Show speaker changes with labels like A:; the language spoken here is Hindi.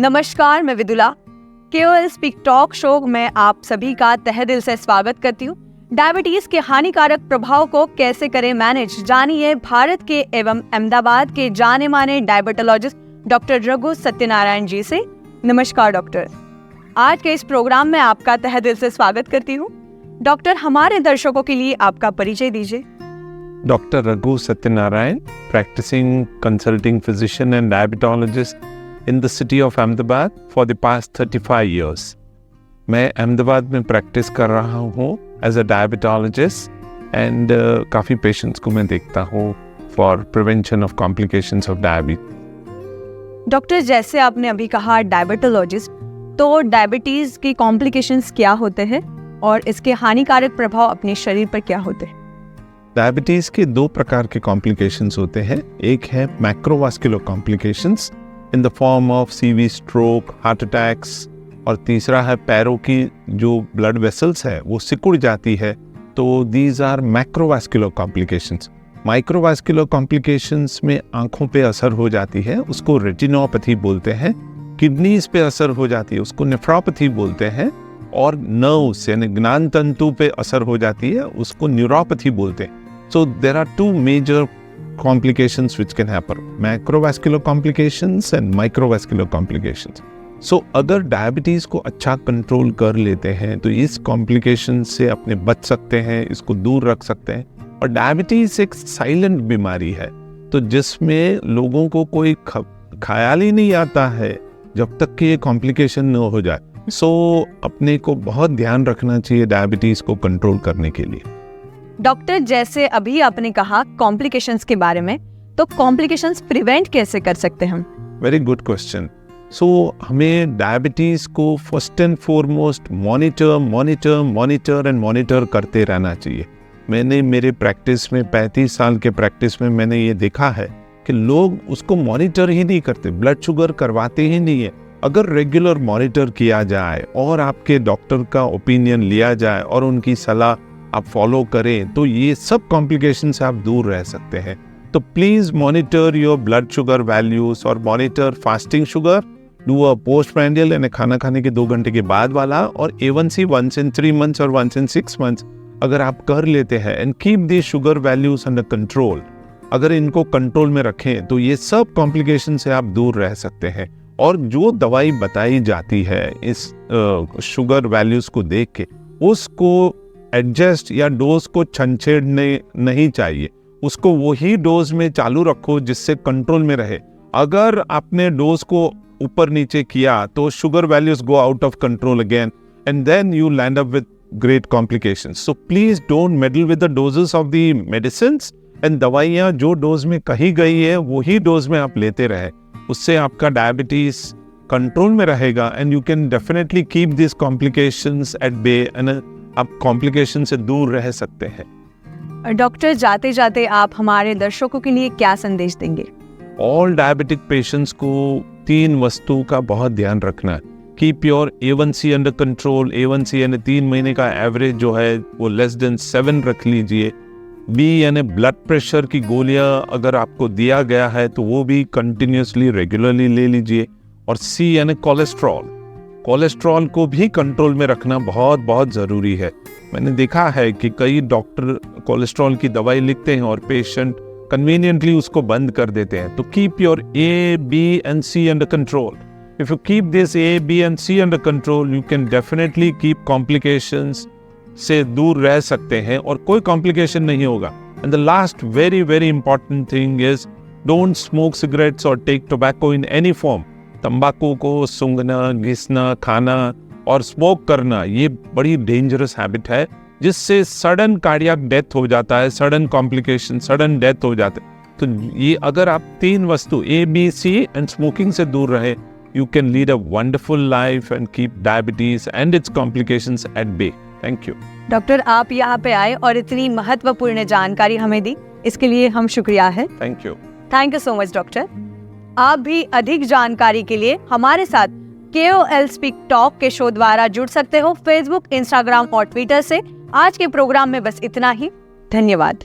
A: नमस्कार, मैं Vidula. KOL speak talk show में आप सभी का तहे दिल से स्वागत करती हूँ। डायबिटीज के हानिकारक प्रभाव को कैसे करें मैनेज, जानिए भारत के एवं अहमदाबाद के जाने माने डायबिटोलॉजिस्ट डॉक्टर रघु सत्यनारायण जी से। नमस्कार डॉक्टर, आज के इस प्रोग्राम में आपका तहे दिल से स्वागत करती हूँ। डॉक्टर, हमारे दर्शकों के लिए आपका परिचय दीजिए।
B: Doctor Raghu Satyanarayan, practicing consulting physician and diabetologist in the city of Ahmedabad for the past 35 years. मैं अहमदाबाद में प्रैक्टिस कर रहा हूँ एज अ डायबिटोलॉजिस्ट एंड काफ़ी पेशेंट्स को मैं देखता हूँ for prevention of complications of diabetes.
A: Doctor, जैसे आपने अभी कहा डायबिटोलॉजिस्ट, तो डायबिटीज की कॉम्प्लिकेशंस क्या होते हैं और इसके हानिकारक प्रभाव अपने शरीर पर क्या होते हैं?
B: डायबिटीज के दो प्रकार के कॉम्प्लिकेशंस होते हैं। एक है macrovascular complications in the form of CV stroke, heart attacks, और तीसरा है पैरों की जो ब्लड वेसल्स है वो सिकुड़ जाती है, तो these are macrovascular complications. Microvascular complications में आंखों पे असर हो जाती है, उसको रेटिनोपैथी बोलते हैं। किडनीज पे असर हो जाती है, उसको नेफ्रोपैथी बोलते हैं। और नर्व्स यानी ज्ञान तंतु पे असर हो जाती है, उसको न्यूरोपैथी बोलते हैं। So there are two major complications which can happen, macrovascular complications and microvascular complications. So अगर डायबिटीज को अच्छा कंट्रोल कर लेते हैं तो इस कॉम्प्लिकेशन से अपने बच सकते हैं, इसको दूर रख सकते हैं। और डायबिटीज एक साइलेंट बीमारी है, तो जिसमें लोगों को कोई ख्याल ही नहीं आता है जब तक कि ये कॉम्प्लिकेशन न हो जाए। सो अपने को बहुत ध्यान रखना चाहिए डायबिटीज को कंट्रोल करने के लिए।
A: डॉक्टर, जैसे अभी आपने कहा कॉम्प्लिकेशंस के बारे में, तो कॉम्प्लिकेशंस प्रिवेंट कैसे कर सकते हैं हम?
B: Very good question. सो हमें डायबिटीज को फर्स्ट एंड फॉरमोस्ट मॉनिटर करते रहना चाहिए। मैंने मेरे प्रैक्टिस में 35 साल के प्रैक्टिस में मैंने ये देखा है कि लोग उसको मॉनिटर ही नहीं करते, ब्लड शुगर करवाते ही नहीं है। अगर रेगुलर मॉनिटर किया जाए और आपके डॉक्टर का ओपिनियन लिया जाए और उनकी सलाह आप फॉलो करें तो ये सब कॉम्प्लिकेशन से आप दूर रह सकते हैं। तो please monitor your blood sugar values और monitor fasting sugar, do a post prandial यानी खाना खाने के 2 घंटे के बाद वाला, और A1C once in 3 months और once in 6 months अगर आप कर लेते हैं and keep the sugar values under control. अगर इनको कंट्रोल में रखें तो ये सब कॉम्प्लिकेशन से आप दूर रह सकते हैं। और जो दवाई बताई जाती है इस शुगर वैल्यूज को देख के, उसको एडजस्ट या डोज को छंछेड़ने नहीं चाहिए, उसको वही डोज में चालू रखो जिससे कंट्रोल में रहे। अगर आपने डोज को ऊपर नीचे किया तो sugar values go out of control again and then you land up with great complications. So please don't meddle with the doses of the medicines and दवाइयाँ जो डोज में कही गई है वही डोज में आप लेते रहे, उससे आपका डायबिटीज कंट्रोल में रहेगा and you can definitely keep this complications at bay and आप कॉम्प्लिकेशन से दूर रह सकते हैं।
A: डॉक्टर, जाते जाते आप हमारे दर्शकों के लिए क्या संदेश देंगे?
B: ऑल डायबिटिक पेशेंट्स को 3 वस्तु का बहुत ध्यान रखना है। Keep your A1C under control. A1C यानी 3 महीने का एवरेज जो है वो लेस देन 7 रख लीजिए। B यानी ब्लड प्रेशर की गोलियां अगर आपको दिया गया है तो वो भी कंटिन्यूसली रेगुलरली ले लीजिए। और C यानी कोलेस्ट्रॉल को भी कंट्रोल में रखना बहुत बहुत ज़रूरी है। मैंने देखा है कि कई डॉक्टर कोलेस्ट्रॉल की दवाई लिखते हैं और पेशेंट कन्वीनियंटली उसको बंद कर देते हैं। तो keep your A, B and C under control. If you keep this A, B and C under control, you can definitely keep complications से दूर रह सकते हैं और कोई कॉम्प्लिकेशन नहीं होगा। And the last very very important thing is don't smoke cigarettes और take tobacco in any form. तंबाकू को सूंघना, घिसना, खाना और स्मोक करना ये बड़ी डेंजरस हैबिट है, जिससे सडन कार्डियक डेथ हो जाता है, सडन कॉम्प्लिकेशन, सडन डेथ हो जाते हैं। तो ये अगर आप 3 वस्तु A, B, C and smoking से दूर रहे, you can lead a wonderful life and keep diabetes and its complications at bay. Thank you
A: doctor, आप यहाँ पे आए और इतनी महत्वपूर्ण जानकारी हमें दी, इसके लिए हम शुक्रिया है।
B: Thank you
A: so much doctor. आप भी अधिक जानकारी के लिए हमारे साथ KOL स्पीक टॉक के शो द्वारा जुड़ सकते हो, फेसबुक, इंस्टाग्राम और ट्विटर से। आज के प्रोग्राम में बस इतना ही। धन्यवाद।